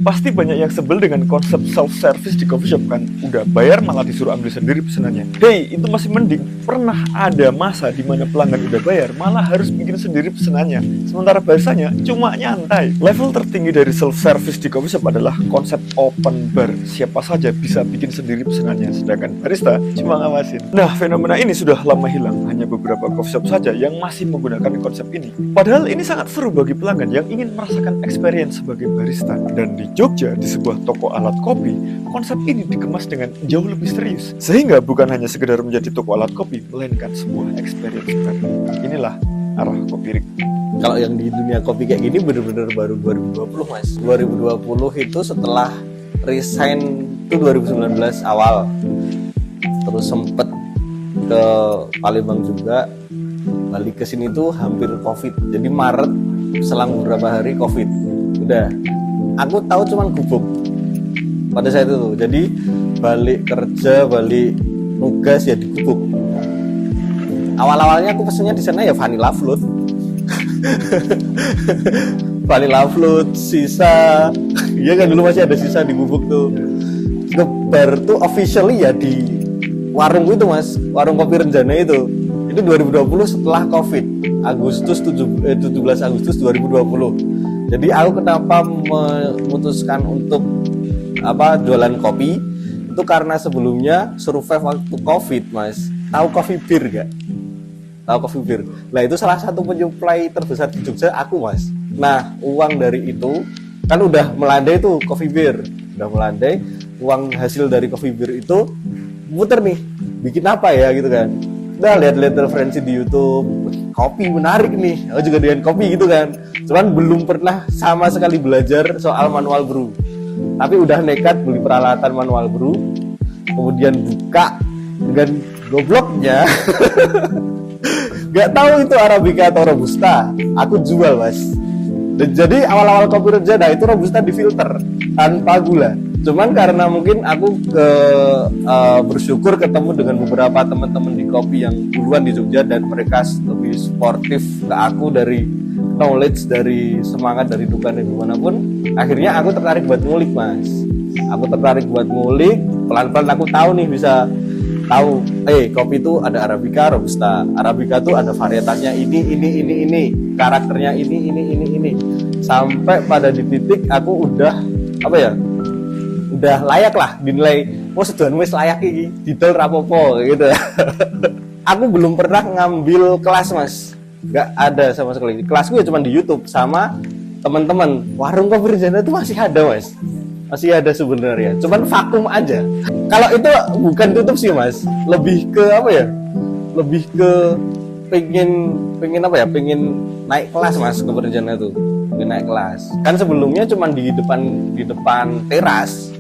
Pasti banyak yang sebel dengan konsep self-service di coffee shop kan? Udah bayar malah disuruh ambil sendiri pesanannya. Hey, itu masih mending. Pernah ada masa di mana pelanggan udah bayar malah harus bikin sendiri pesanannya. Sementara barisanya cuma nyantai. Level tertinggi dari self-service di coffee shop adalah konsep open bar. Siapa saja bisa bikin sendiri pesanannya, sedangkan barista cuma ngawasin. Nah, fenomena ini sudah lama hilang. Hanya beberapa coffee shop saja yang masih menggunakan konsep ini. Padahal ini sangat seru bagi pelanggan yang ingin merasakan experience sebagai barista. Dan di Jogja, di sebuah toko alat kopi, konsep ini dikemas dengan jauh lebih serius. Sehingga bukan hanya sekedar menjadi toko alat kopi, melainkan sebuah experience baru. Inilah arah Kopirik. Kalau yang di dunia kopi kayak gini bener-bener baru 2020 mas. 2020 itu setelah resign itu 2019 awal. Terus sempet ke Palembang juga. Balik ke sini tuh hampir Covid. Jadi Maret selang beberapa hari Covid. Udah. Aku tahu cuman gubuk pada saat itu. Jadi balik kerja, balik nugas ya di gubuk. Awal-awalnya aku pesennya di sana ya vanilla float. Vanilla float, sisa. Iya kan dulu masih ada sisa di gubuk tuh. Ngebar tuh officially ya di warung itu mas, warung kopi Renjana itu 2020 setelah Covid, 17 Agustus 2020. Jadi aku kenapa memutuskan untuk jualan kopi itu karena sebelumnya survive waktu Covid mas. Tahu Coffee Beer gak? Tahu Coffee Beer. Nah itu salah satu penyuplai terbesar di Jogja aku mas. Nah uang dari itu kan udah melandai tuh Coffee Beer, udah melandai. Uang hasil dari Coffee Beer itu muter nih, bikin apa ya gitu kan. Udah lihat-lihat referensi di YouTube, kopi menarik nih, aku juga dengan kopi gitu kan. Cuman belum pernah sama sekali belajar soal manual brew. Tapi udah nekat beli peralatan manual brew, kemudian buka dengan gobloknya. Gak tahu itu Arabica atau Robusta, aku jual mas. Dan jadi awal-awal kopi Renjana itu Robusta difilter tanpa gula. Cuman karena mungkin aku bersyukur ketemu dengan beberapa teman-teman di kopi yang duluan di Jogja dan mereka lebih sportif ke aku dari knowledge, dari semangat, dari dukungan dan dimanapun. Akhirnya aku tertarik buat ngulik mas. Aku tertarik buat ngulik, pelan-pelan aku tahu nih bisa tahu. Kopi itu ada Arabica, Robusta. Arabica tuh ada varietasnya ini, karakternya ini. Sampai pada di titik aku udah udah layak lah dinilai, sedoan wis layak iki, didol rapopo gitu. Aku belum pernah ngambil kelas mas, nggak ada sama sekali. Kelasku ya cuma di YouTube sama teman-teman. Warung kopi Renjana itu masih ada mas, masih ada sebenarnya, cuman vakum aja. Kalau itu bukan tutup sih mas, lebih ke lebih ke pengen naik kelas mas kopi Renjana itu, pengen naik kelas. Kan sebelumnya cuma di depan teras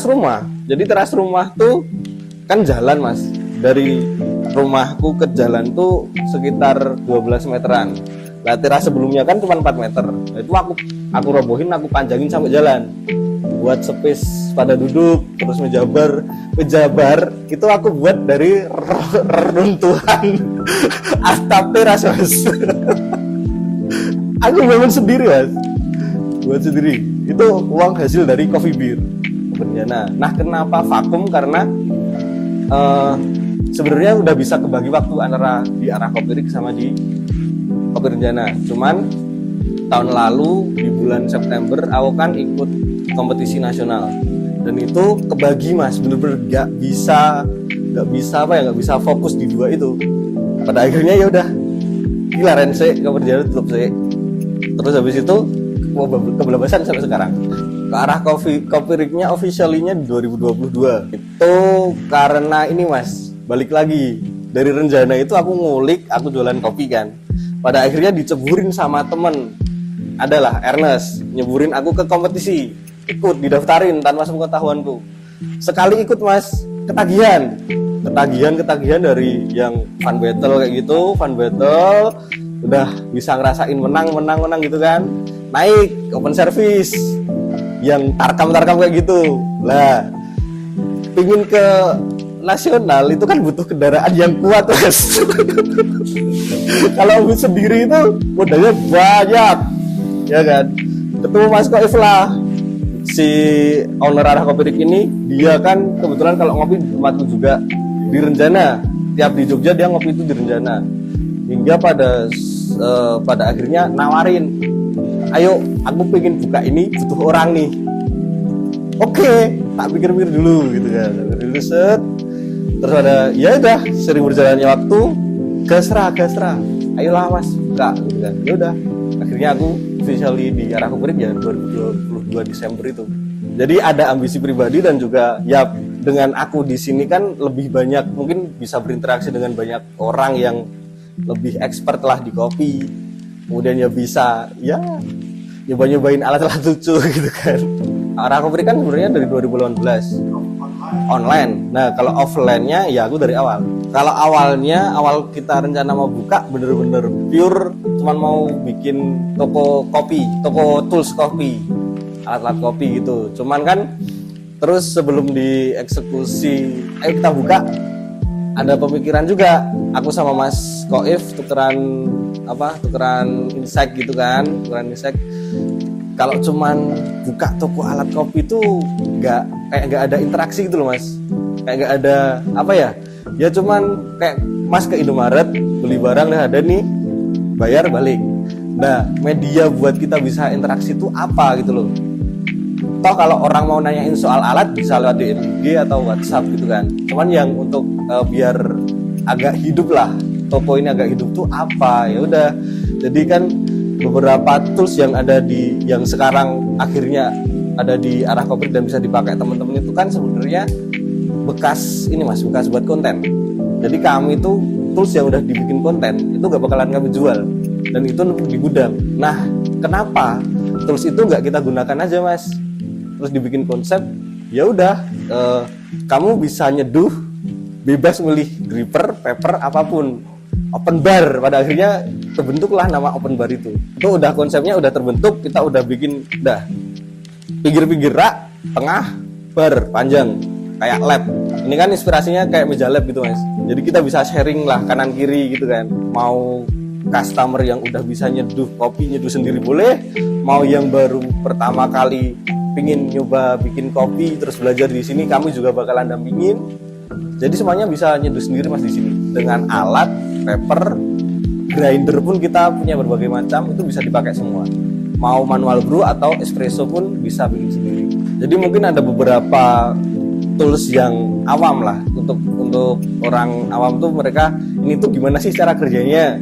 rumah. Jadi teras rumah tuh kan jalan mas, dari rumahku ke jalan tuh sekitar 12 meteran. Nah teras sebelumnya kan cuma 4 meter. Nah, itu aku robohin, aku panjangin sampai jalan buat space pada duduk. Terus mejabar itu aku buat dari reruntuhan atap teras mas. Aku bangun sendiri mas, buat sendiri. Itu uang hasil dari Coffee Beer Renjana. Nah kenapa vakum? Karena sebenarnya udah bisa kebagi waktu antara di arah Kopirik sama di Kopi Renjana. Cuman tahun lalu di bulan September aku kan ikut kompetisi nasional dan itu kebagi mas, bener-bener nggak bisa fokus di dua itu. Pada akhirnya ya udah gila Rense Kopi Renjana tutup sih. Terus habis itu kebelabasan sampai sekarang. Ke arah Kopiriknya officially-nya di 2022. Itu karena ini mas, balik lagi dari Renjana itu aku ngulik, aku jualan kopi kan. Pada akhirnya diceburin sama temen, adalah Ernest, nyeburin aku ke kompetisi, ikut didaftarin tanpa sepengetahuanku. Sekali ikut mas, ketagihan dari yang fun battle kayak gitu, udah bisa ngerasain menang gitu kan. Naik open service yang tarkam kayak gitu lah, pingin ke nasional itu kan butuh kendaraan yang kuat mas. Kalau sendiri itu modalnya banyak ya kan. Ketemu Mas Koif lah, si owner Arah Kopi Rik ini dia kan kebetulan kalau ngopi di tempatku juga di Renjana. Tiap di Jogja dia ngopi itu di Renjana. Hingga pada akhirnya nawarin, ayo aku pengen buka ini, butuh orang nih. Oke, tak pikir-pikir dulu gitu kan. Dulu set. Terus ada ya udah sering berjalannya waktu, gasrah. Ayolah Mas, buka gitu kan. Ya udah. Akhirnya aku officially di Arah Kopi Rik ya 2022 Desember itu. Jadi ada ambisi pribadi dan juga ya dengan aku di sini kan lebih banyak mungkin bisa berinteraksi dengan banyak orang yang lebih expert lah di kopi. Kemudian ya bisa ya nyobain alat-alat lucu gitu kan. Arah Kopi Rik kan sebenarnya dari 2018 online. Nah kalau offline-nya ya aku dari awal. Kalau awal kita rencana mau buka bener-bener pure cuman mau bikin toko kopi, toko tools kopi, alat-alat kopi gitu. Cuman kan terus sebelum dieksekusi, ayo kita buka, ada pemikiran juga. Aku sama Mas Koif tukeran insight gitu kan, Kalau cuman buka toko alat kopi itu nggak ada interaksi gitu loh Mas. Kayak nggak ada apa ya? Ya cuman kayak Mas ke Indomaret beli barang ada nih, bayar balik. Nah media buat kita bisa interaksi itu apa gitu loh. Toh kalau orang mau nanyain soal alat bisa lewat DM IG atau WhatsApp gitu kan. Cuman yang untuk biar agak hidup lah, toko ini agak hidup tuh apa? Ya udah. Jadi kan beberapa tools yang sekarang akhirnya ada di Arah Kopi Rik dan bisa dipakai teman-teman itu kan sebenarnya bekas buat konten. Jadi kami itu tools yang udah dibikin konten itu gak bakalan kami jual dan itu di gudang. Nah kenapa tools itu gak kita gunakan aja Mas? Terus dibikin konsep, ya udah kamu bisa nyeduh bebas milih dripper, paper apapun, open bar. Pada akhirnya terbentuklah nama open bar itu udah konsepnya udah terbentuk, kita udah bikin pinggir-pinggir rak, tengah bar panjang kayak lab. Ini kan inspirasinya kayak meja lab gitu Mas. Jadi kita bisa sharing lah kanan kiri gitu kan. Mau customer yang udah bisa nyeduh kopi, nyeduh sendiri boleh. Mau yang baru pertama kali pingin nyoba bikin kopi terus belajar di sini, kami juga bakalan dampingin. Jadi semuanya bisa nyeduh sendiri Mas di sini. Dengan alat, paper, grinder pun kita punya berbagai macam, itu bisa dipakai semua. Mau manual brew atau espresso pun bisa bikin sendiri. Jadi mungkin ada beberapa tools yang awam lah untuk orang awam tuh mereka ini tuh gimana sih cara kerjanya.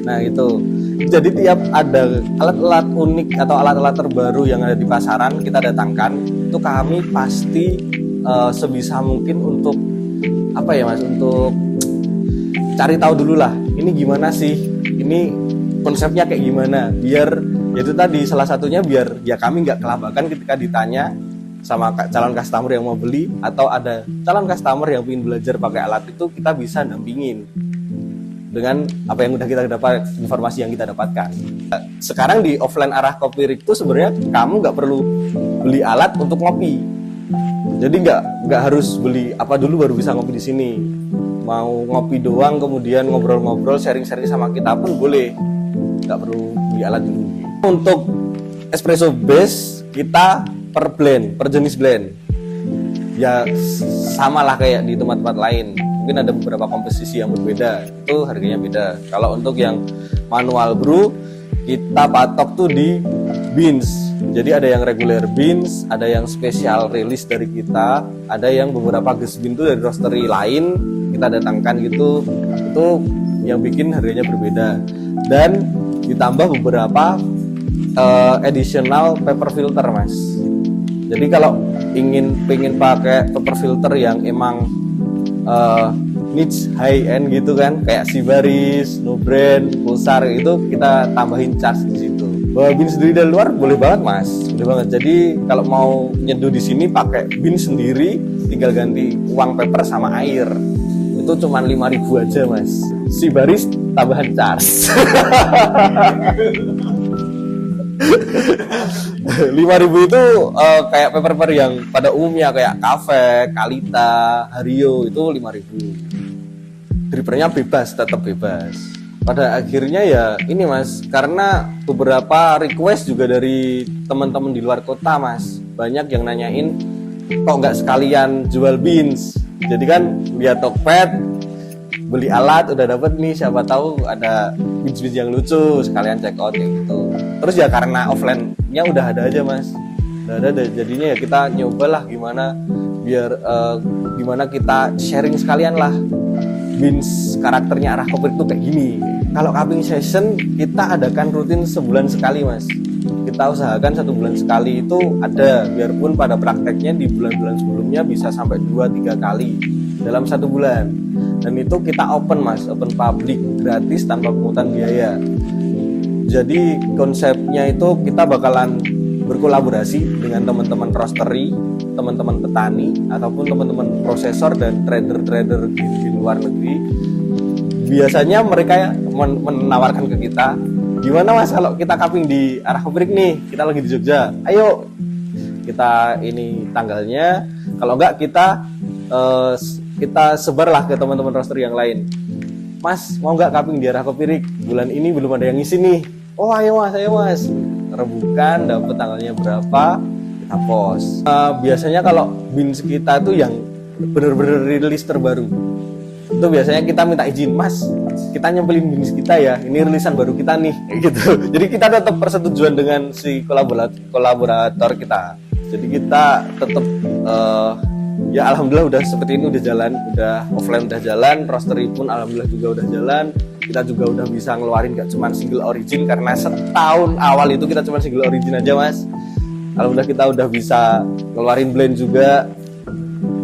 Nah itu. Jadi tiap ada alat-alat unik atau alat-alat terbaru yang ada di pasaran kita datangkan, itu kami pasti sebisa mungkin untuk apa ya Mas, untuk cari tahu dulu lah ini gimana sih, ini konsepnya kayak gimana, biar itu tadi salah satunya biar ya kami nggak kelabakan ketika ditanya sama calon customer yang mau beli atau ada calon customer yang ingin belajar pakai alat itu, kita bisa dampingin dengan apa yang udah kita dapat, informasi yang kita dapatkan. Sekarang di offline Arah Kopi Rik itu sebenarnya kamu nggak perlu beli alat untuk ngopi. Jadi nggak harus beli apa dulu baru bisa ngopi di sini. Mau ngopi doang kemudian ngobrol-ngobrol, sharing-sharing sama kita pun boleh. Nggak perlu beli alat dulu. Untuk espresso base kita per jenis blend. Ya samalah kayak di tempat-tempat lain. Mungkin ada beberapa komposisi yang berbeda, itu harganya beda. Kalau untuk yang manual brew kita patok tuh di beans. Jadi ada yang regular beans, ada yang special release dari kita, ada yang beberapa gas bean tuh dari roastery lain kita datangkan gitu. Itu yang bikin harganya berbeda. Dan ditambah beberapa additional paper filter Mas. Jadi kalau pengen pakai paper filter yang emang niche high end gitu kan, kayak Sibaris, No Brand, Pulsar, itu kita tambahin charge di situ. Bawa bin sendiri dari luar boleh banget Mas, boleh banget. Jadi kalau mau nyeduh di sini pakai bin sendiri, tinggal ganti uang paper sama air. Itu cuma 5.000 aja Mas. Sibaris tambahan charge. 5.000 itu kayak paper yang pada umumnya kayak Cafe, Kalita, Hario itu 5.000. Drippernya bebas, tetap bebas. Pada akhirnya ya ini Mas, karena beberapa request juga dari teman-teman di luar kota Mas. banyak yang nanyain kok nggak sekalian jual beans. Jadi kan lihat Tokped, beli alat udah dapet nih, siapa tahu ada beans yang lucu sekalian check out kayak gitu. Terus ya karena offline-nya udah ada aja mas, udah ada, jadinya ya kita nyobalah gimana biar gimana kita sharing sekalian lah beans karakternya Arah Kopirik tuh kayak gini. Kalau cupping session kita adakan rutin sebulan sekali mas, kita usahakan 1 bulan sekali itu ada, biarpun pada prakteknya di bulan-bulan sebelumnya bisa sampai 2-3 kali dalam 1 bulan. Dan itu kita open mas, open public, gratis tanpa pungutan biaya. Jadi konsepnya itu kita bakalan berkolaborasi dengan teman-teman roastery, teman-teman petani, ataupun teman-teman prosesor dan trader-trader di luar negeri. Biasanya mereka menawarkan ke kita, gimana mas kalau kita cupping di Arah Kopirik nih, kita lagi di Jogja, ayo kita ini tanggalnya, kalau enggak kita sebarlah ke teman-teman roaster yang lain. Mas mau nggak cupping di Arah Kopirik, bulan ini belum ada yang ngisi nih. Oh ayo mas, rebukan dapat tanggalnya berapa, kita post. Biasanya kalau beans kita tuh yang bener-bener rilis terbaru, itu biasanya kita minta izin, mas kita nyempelin beans kita ya, ini rilisan baru kita nih gitu. Jadi kita tetap persetujuan dengan si kolaborator kita. Jadi kita tetap ya alhamdulillah udah seperti ini, udah jalan, udah offline udah jalan, roastery pun alhamdulillah juga udah jalan. Kita juga udah bisa ngeluarin gak cuma single origin, karena setahun awal itu kita cuma single origin aja mas. Alhamdulillah kita udah bisa ngeluarin blend juga.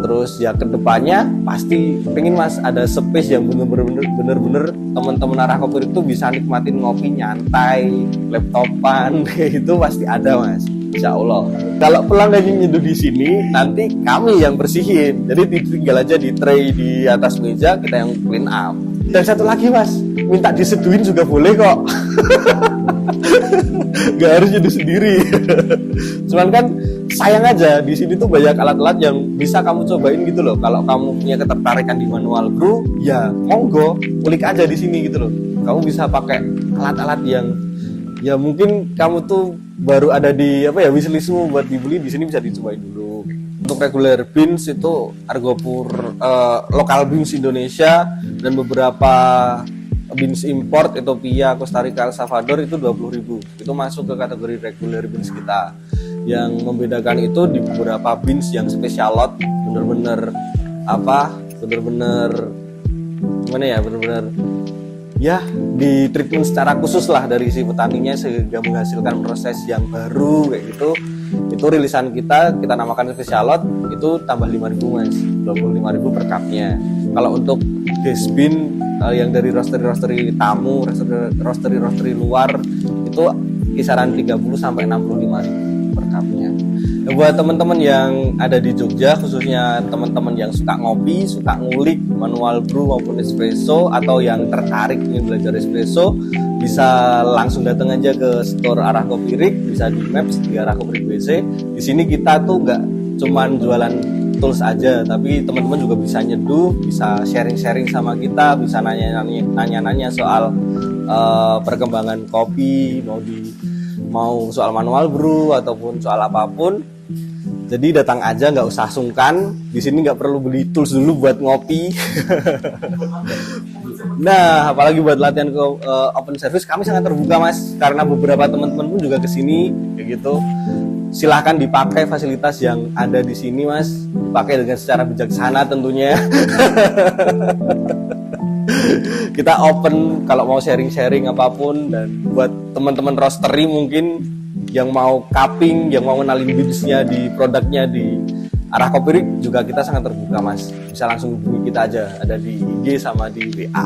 Terus ya kedepannya pasti pengen mas ada space yang bener-bener teman-teman Arah Kopirik itu bisa nikmatin ngopi nyantai, laptopan kayak gitu pasti ada mas, insya Allah. Kalau pelanggan yang nyeduh di sini, nanti kami yang bersihin. Jadi tinggal aja di tray di atas meja, kita yang clean up. Dan satu lagi mas, minta diseduhin juga boleh kok. Gak harus nyeduh sendiri. Cuman kan sayang aja di sini tuh banyak alat-alat yang bisa kamu cobain gitu loh. Kalau kamu punya ketertarikan di manual brew, ya monggo, kulik aja di sini gitu loh. Kamu bisa pakai alat-alat yang ya mungkin kamu tuh baru ada di wishlistmu buat dibeli, di sini bisa dicobain dulu. Untuk regular beans itu Argopur lokal beans Indonesia dan beberapa beans import Ethiopia, Costa Rica, El Salvador itu 20.000. Itu masuk ke kategori regular beans kita. Yang membedakan itu di beberapa beans yang special lot, bener-bener ya di treatment secara khusus lah dari si petaninya sehingga menghasilkan proses yang baru kayak gitu. Itu rilisan kita namakan special lot, itu tambah 5.000 mas, 25.000 per cupnya. Kalau untuk gas bean yang dari roastery tamu, roastery luar itu kisaran 30 sampai 65.000 per cupnya. Nah, buat teman-teman yang ada di Jogja, khususnya teman-teman yang suka ngopi, suka ngulik manual brew maupun espresso, atau yang tertarik ingin belajar espresso, bisa langsung datang aja ke store Arah Kopirik, bisa di Maps di Arah Kopirik WC. Di sini kita tuh nggak cuman jualan tools aja, tapi teman-teman juga bisa nyeduh, bisa sharing-sharing sama kita, bisa nanya-nanya soal perkembangan kopi, mau soal manual brew ataupun soal apapun. Jadi datang aja, nggak usah sungkan. Di sini nggak perlu beli tools dulu buat ngopi. Nah, apalagi buat latihan ke open service, kami sangat terbuka mas, karena beberapa teman-teman pun juga kesini kayak gitu. Silahkan dipakai fasilitas yang ada di sini mas, dipakai dengan secara bijaksana tentunya. Kita open kalau mau sharing-sharing apapun. Dan buat teman-teman roastery mungkin yang mau cupping, yang mau kenalin beansnya di produknya di Arah Kopirik, juga kita sangat terbuka mas, bisa langsung hubungi kita aja, ada di IG sama di WA.